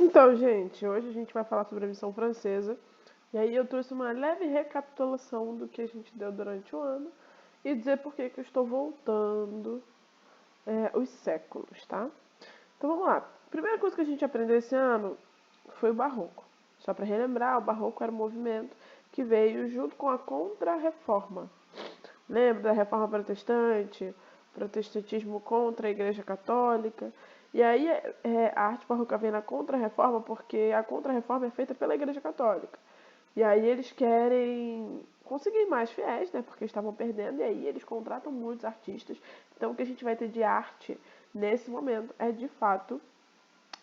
Então, gente, hoje a gente vai falar sobre a missão francesa. E aí eu trouxe uma leve recapitulação do que a gente deu durante o ano e dizer por que que eu estou voltando os séculos, tá? Então vamos lá. A primeira coisa que a gente aprendeu esse ano foi o Barroco. Só para relembrar, o Barroco era um movimento que veio junto com a Contra-Reforma. Lembra da Reforma Protestante, protestantismo contra a Igreja Católica? E aí a arte barroca vem na Contra-Reforma porque a Contra-Reforma é feita pela Igreja Católica. E aí eles querem conseguir mais fiéis, né? Porque estavam perdendo, e aí eles contratam muitos artistas. Então o que a gente vai ter de arte nesse momento é de fato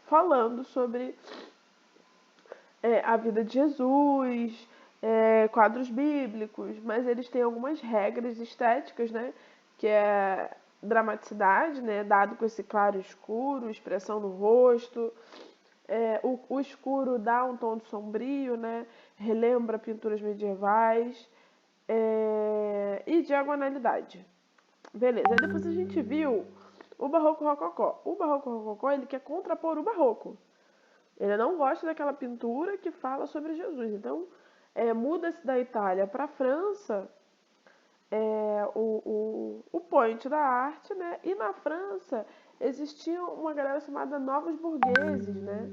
falando sobre a vida de Jesus, quadros bíblicos, mas eles têm algumas regras estéticas, né? Que é dramaticidade, né? Dado com esse claro e escuro, expressão no rosto. O escuro dá um tom de sombrio, né? Relembra pinturas medievais. E diagonalidade. Beleza, aí depois a gente viu o Barroco Rococó. O Barroco Rococó, ele quer contrapor o Barroco. Ele não gosta daquela pintura que fala sobre Jesus. Então, muda-se da Itália para a França o point da arte, né? E na França existia uma galera chamada Novos Burgueses, né?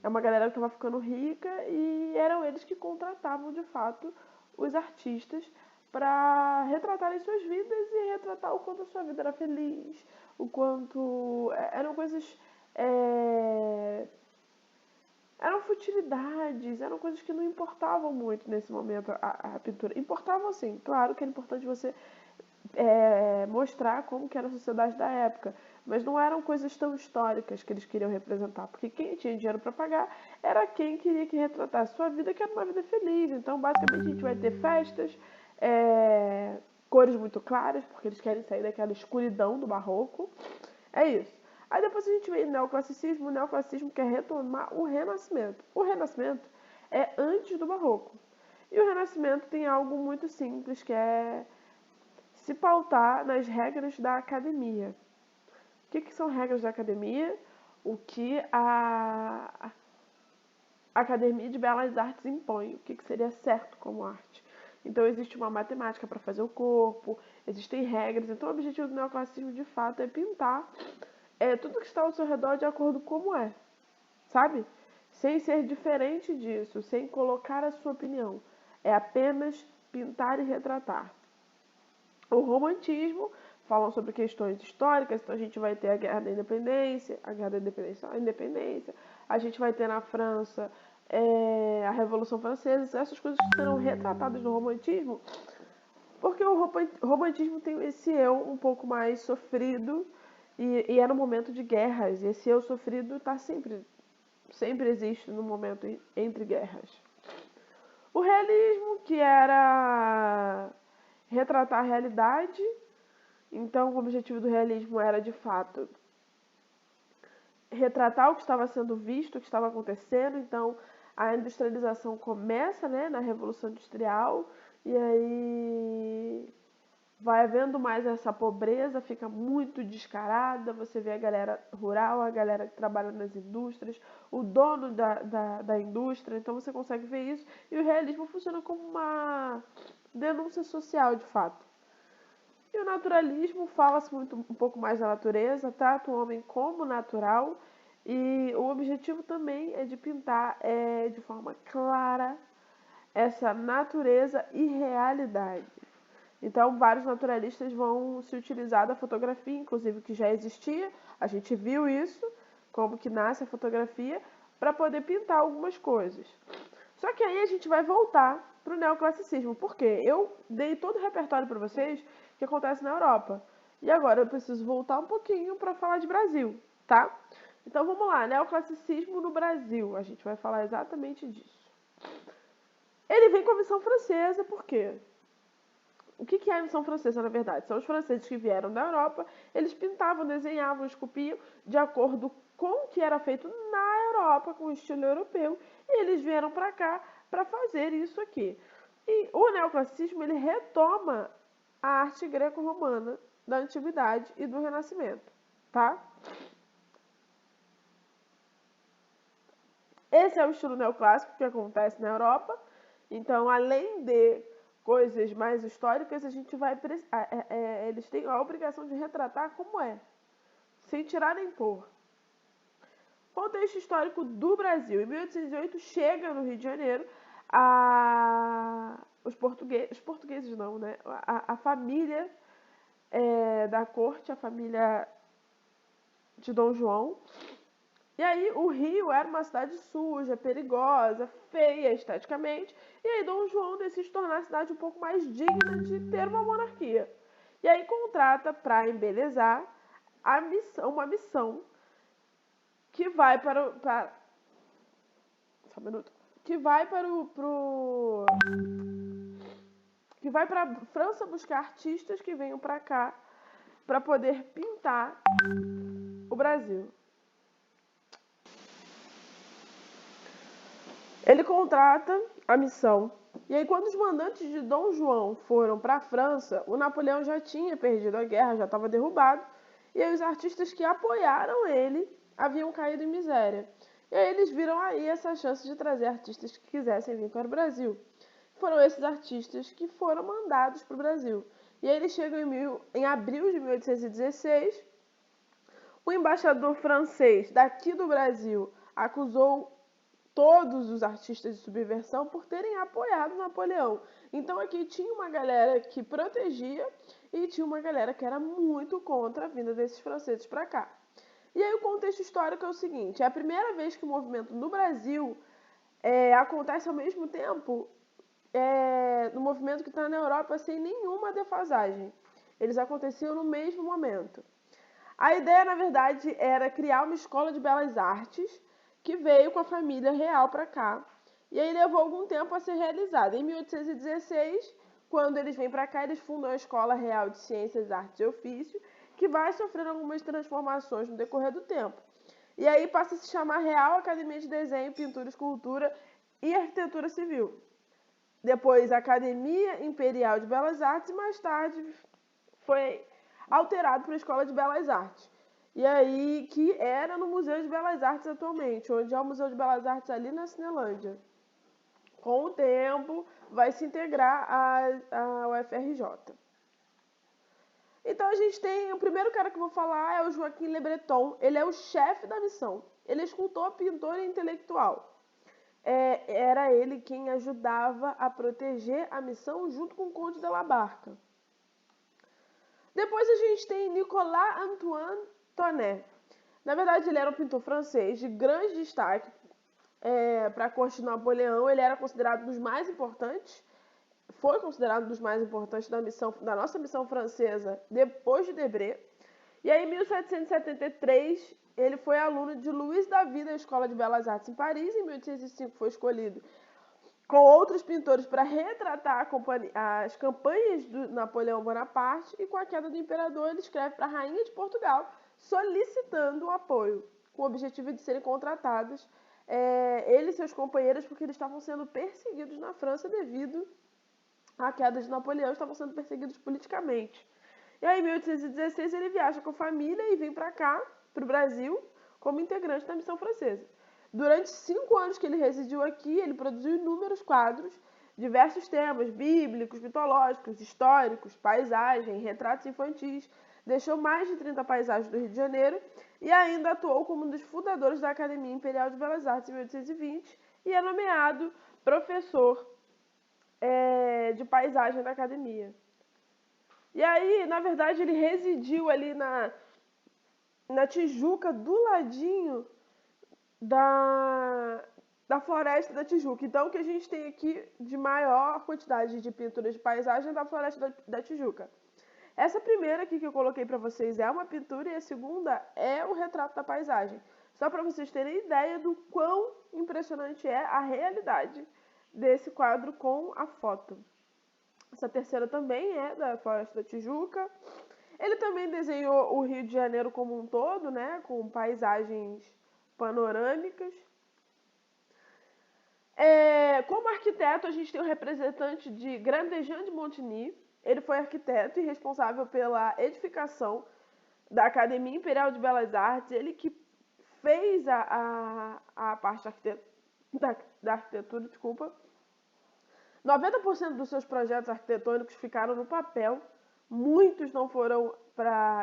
É uma galera que estava ficando rica e eram eles que contratavam de fato os artistas para retratarem suas vidas e retratar o quanto a sua vida era feliz, o quanto eram coisas eram futilidades, eram coisas que não importavam muito nesse momento a pintura. Importavam sim, claro que é importante você mostrar como que era a sociedade da época, mas não eram coisas tão históricas que eles queriam representar, porque quem tinha dinheiro para pagar era quem queria que retratasse sua vida, que era uma vida feliz. Então, basicamente, a gente vai ter festas, cores muito claras, porque eles querem sair daquela escuridão do barroco. É isso. Aí depois a gente vê neoclassicismo. O neoclassicismo quer retomar o Renascimento. O Renascimento é antes do Barroco. E o Renascimento tem algo muito simples, que é se pautar nas regras da academia. O que são regras da academia? O que a Academia de Belas Artes impõe, o que seria certo como arte. Então existe uma matemática para fazer o corpo, existem regras. Então o objetivo do neoclassicismo de fato é pintar tudo que está ao seu redor de acordo com como é, sabe? Sem ser diferente disso, sem colocar a sua opinião. É apenas pintar e retratar. O romantismo falam sobre questões históricas, então a gente vai ter a Guerra da Independência, a Independência, a gente vai ter na França a Revolução Francesa, essas coisas que serão retratadas no romantismo, porque o romantismo tem esse eu um pouco mais sofrido e é no momento de guerras, e esse eu sofrido está sempre existe no momento entre guerras. O realismo, que era retratar a realidade. Então, o objetivo do realismo era, de fato, retratar o que estava sendo visto, o que estava acontecendo. Então, a industrialização começa, né, na Revolução Industrial, e aí vai havendo mais essa pobreza, fica muito descarada. Você vê a galera rural, a galera que trabalha nas indústrias, o dono da indústria. Então, você consegue ver isso. E o realismo funciona como uma denúncia social, de fato. E o naturalismo fala-se um pouco mais da natureza, trata o homem como natural, e o objetivo também é de pintar de forma clara essa natureza e realidade. Então, vários naturalistas vão se utilizar da fotografia, inclusive que já existia, a gente viu isso, como que nasce a fotografia, para poder pintar algumas coisas. Só que aí a gente vai voltar para o neoclassicismo, porque eu dei todo o repertório para vocês que acontece na Europa. E agora eu preciso voltar um pouquinho para falar de Brasil, tá? Então vamos lá, neoclassicismo no Brasil. A gente vai falar exatamente disso. Ele vem com a missão francesa, por quê? O que é a missão francesa, na verdade? São os franceses que vieram da Europa, eles pintavam, desenhavam, esculpiam de acordo com o que era feito na Europa, com o estilo europeu, e eles vieram para cá para fazer isso aqui. E o neoclassicismo, ele retoma a arte greco-romana da Antiguidade e do Renascimento, tá? Esse é o estilo neoclássico que acontece na Europa. Então, além de coisas mais históricas, a gente vai eles têm a obrigação de retratar como é, sem tirar nem pôr. Contexto histórico do Brasil. Em 1808 chega no Rio de Janeiro os portugueses não, né? A família da corte, a família de Dom João. E aí o Rio era uma cidade suja, perigosa, feia esteticamente, e aí Dom João decide tornar a cidade um pouco mais digna de ter uma monarquia. E aí contrata para embelezar uma missão que vai só um minuto, que vai para França buscar artistas que venham para cá para poder pintar o Brasil. Ele contrata a missão. E aí, quando os mandantes de Dom João foram para a França, o Napoleão já tinha perdido a guerra, já estava derrubado. E aí, os artistas que apoiaram ele haviam caído em miséria. E aí, eles viram aí essa chance de trazer artistas que quisessem vir para o Brasil. Foram esses artistas que foram mandados para o Brasil. E aí, eles chegam em abril de 1816. O embaixador francês daqui do Brasil acusou todos os artistas de subversão por terem apoiado Napoleão. Então aqui tinha uma galera que protegia e tinha uma galera que era muito contra a vinda desses franceses para cá. E aí o contexto histórico é o seguinte, é a primeira vez que o movimento no Brasil acontece ao mesmo tempo no movimento que está na Europa sem nenhuma defasagem. Eles aconteciam no mesmo momento. A ideia, na verdade, era criar uma escola de belas artes que veio com a família real para cá. E aí levou algum tempo a ser realizada. Em 1816, quando eles vêm para cá, eles fundam a Escola Real de Ciências, Artes e Ofício, que vai sofrer algumas transformações no decorrer do tempo. E aí passa a se chamar Real Academia de Desenho, Pintura, Escultura e Arquitetura Civil. Depois, Academia Imperial de Belas Artes e mais tarde foi alterado para a Escola de Belas Artes. E aí, que era no Museu de Belas Artes atualmente, onde é o Museu de Belas Artes ali na Cinelândia. Com o tempo, vai se integrar à UFRJ. Então, a gente tem, o primeiro cara que eu vou falar é o Joaquim Le Breton. Ele é o chefe da missão. Ele é escultor, pintor e intelectual. Era ele quem ajudava a proteger a missão junto com o Conde de la Barca. Depois a gente tem Nicolas Antoine Tonet. Na verdade, ele era um pintor francês de grande destaque para a corte de Napoleão. Ele era considerado um dos mais importantes, foi considerado um dos mais importantes da nossa missão francesa depois de Debré. E aí, em 1773, ele foi aluno de Louis David da Escola de Belas Artes em Paris. Em 1805 foi escolhido com outros pintores para retratar as campanhas do Napoleão Bonaparte, e com a queda do imperador ele escreve para a rainha de Portugal solicitando o apoio, com o objetivo de serem contratados ele e seus companheiros, porque eles estavam sendo perseguidos na França devido à queda de Napoleão, estavam sendo perseguidos politicamente. E aí, em 1816, ele viaja com a família e vem para cá, para o Brasil, como integrante da missão francesa. Durante 5 anos que ele residiu aqui, ele produziu inúmeros quadros, diversos temas bíblicos, mitológicos, históricos, paisagem, retratos infantis, deixou mais de 30 paisagens do Rio de Janeiro e ainda atuou como um dos fundadores da Academia Imperial de Belas Artes em 1820 e é nomeado professor de paisagem da academia. E aí, na verdade, ele residiu ali na Tijuca, do ladinho da Floresta da Tijuca. Então, o que a gente tem aqui de maior quantidade de pinturas de paisagem é da Floresta da Tijuca. Essa primeira aqui que eu coloquei para vocês é uma pintura e a segunda é o retrato da paisagem. Só para vocês terem ideia do quão impressionante é a realidade desse quadro com a foto. Essa terceira também é da Floresta da Tijuca. Ele também desenhou o Rio de Janeiro como um todo, né, com paisagens panorâmicas. Como arquiteto, a gente tem o representante de Grand-Jean de Montigny. Ele foi arquiteto e responsável pela edificação da Academia Imperial de Belas Artes. Ele que fez a parte da arquitetura, desculpa. 90% dos seus projetos arquitetônicos ficaram no papel, muitos não foram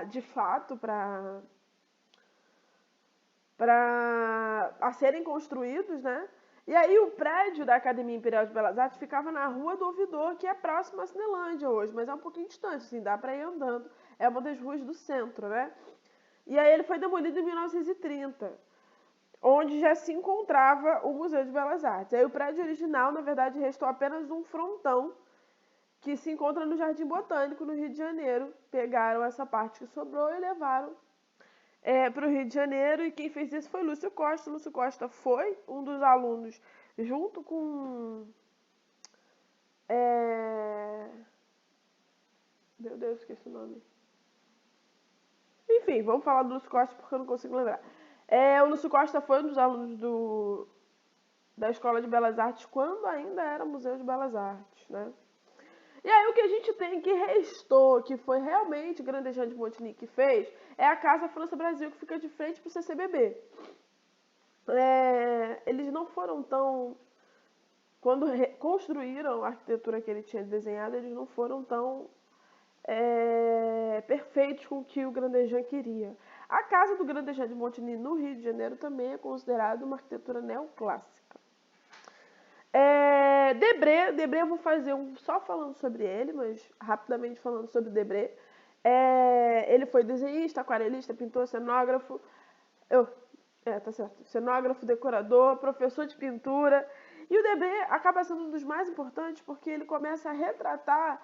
de fato a serem construídos, né? E aí o prédio da Academia Imperial de Belas Artes ficava na Rua do Ouvidor, que é próximo à Cinelândia hoje, mas é um pouquinho distante, assim, dá para ir andando. É uma das ruas do centro, né? E aí ele foi demolido em 1930, onde já se encontrava o Museu de Belas Artes. Aí o prédio original, na verdade, restou apenas um frontão que se encontra no Jardim Botânico, no Rio de Janeiro. Pegaram essa parte que sobrou e levaram para o Rio de Janeiro, e quem fez isso foi Lúcio Costa. Lúcio Costa foi um dos alunos, junto com... Meu Deus, esqueci o nome. Enfim, vamos falar do Lúcio Costa porque eu não consigo lembrar. O Lúcio Costa foi um dos alunos da Escola de Belas Artes quando ainda era Museu de Belas Artes, né? E aí o que a gente tem que restou, que foi realmente o Grandejano de Montigny que fez, é a Casa França Brasil, que fica de frente para o CCBB. Eles não foram tão... Quando construíram a arquitetura que ele tinha desenhado, eles não foram tão perfeitos com o que o Grandejano queria. A casa do Grandejano de Montigny, no Rio de Janeiro, também é considerada uma arquitetura neoclássica. Debré, eu vou fazer só falando sobre ele, mas rapidamente falando sobre Debré. Ele foi desenhista, aquarelista, pintor, cenógrafo. Tá certo. Cenógrafo, decorador, professor de pintura. E o Debré acaba sendo um dos mais importantes porque ele começa a retratar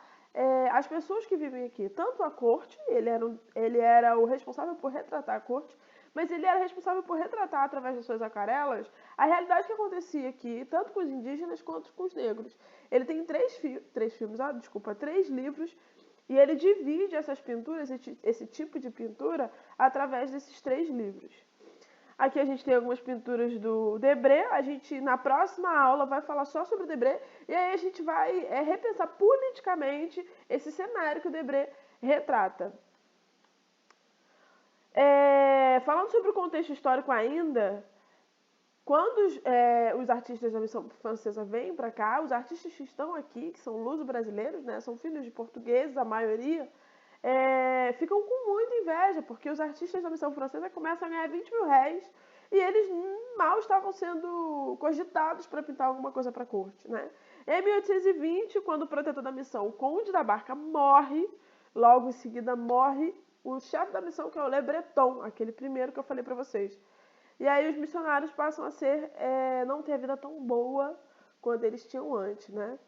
as pessoas que vivem aqui. Tanto a corte, ele era o responsável por retratar a corte, mas ele era responsável por retratar, através das suas aquarelas, a realidade que acontecia aqui, tanto com os indígenas quanto com os negros. Ele tem três livros, e ele divide essas pinturas, esse tipo de pintura, através desses 3 livros. Aqui a gente tem algumas pinturas do Debré. A gente, na próxima aula, vai falar só sobre o Debré. E aí a gente vai repensar politicamente esse cenário que o Debré retrata. Falando sobre o contexto histórico ainda, quando os artistas da Missão Francesa vêm para cá, os artistas que estão aqui, que são luso-brasileiros, né, são filhos de portugueses, a maioria, ficam com muita inveja, porque os artistas da Missão Francesa começam a ganhar 20 mil réis e eles mal estavam sendo cogitados para pintar alguma coisa para a corte, né? Em 1820, quando o protetor da missão, o Conde da Barca, morre, logo em seguida morre o chefe da missão, que é o Le Breton, aquele primeiro que eu falei para vocês. E aí os missionários passam a não ter a vida tão boa quanto eles tinham antes, né?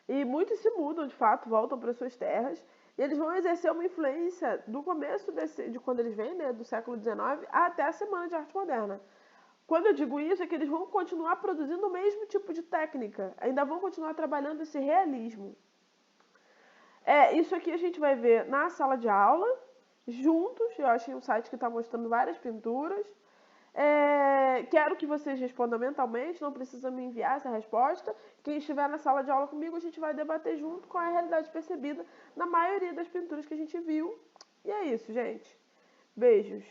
E muitos se mudam, de fato, voltam para suas terras, e eles vão exercer uma influência do começo de quando eles vêm, né, do século XIX, até a Semana de Arte Moderna. Quando eu digo isso, é que eles vão continuar produzindo o mesmo tipo de técnica, ainda vão continuar trabalhando esse realismo. Isso aqui a gente vai ver na sala de aula, juntos. Eu achei um site que está mostrando várias pinturas. Quero que vocês respondam mentalmente, não precisa me enviar essa resposta. Quem estiver na sala de aula comigo, a gente vai debater junto qual é a realidade percebida na maioria das pinturas que a gente viu. E é isso, gente. Beijos.